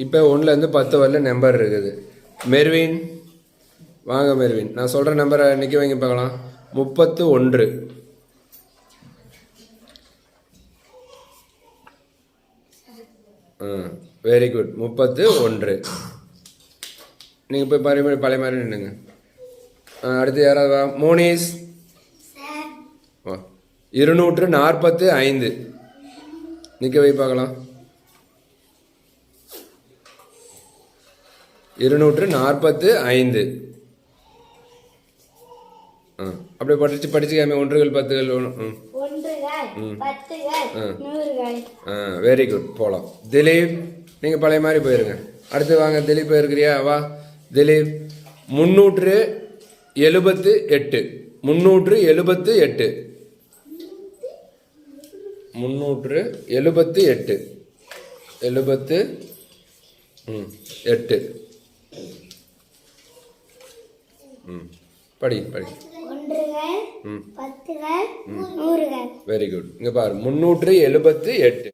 இப்போ 1லேருந்து 10 வரல நம்பர் இருக்குது. மெர்வின் வாங்க மெர்வின், நான் சொல்கிற நம்பரை நிற்க வைங்க பார்க்கலாம். 31. Very good. 31. நீங்கள் போய் பழைய மாதிரி நின்றுங்க. அடுத்து யாராவது வா. மோனிஸ் 245. நிற்க வை பார்க்கலாம். 245. அப்படியே படிச்சுக்காம 1கள் 10கள். Very good. போகலாம். திலீப் நீங்கள் பழைய மாதிரி போயிருங்க. அடுத்து வாங்க. திலீப் போயிருக்கிறியா? வா திலீப். 378. 378. 378. 78. படி. Very good. இங்க பாரு 378.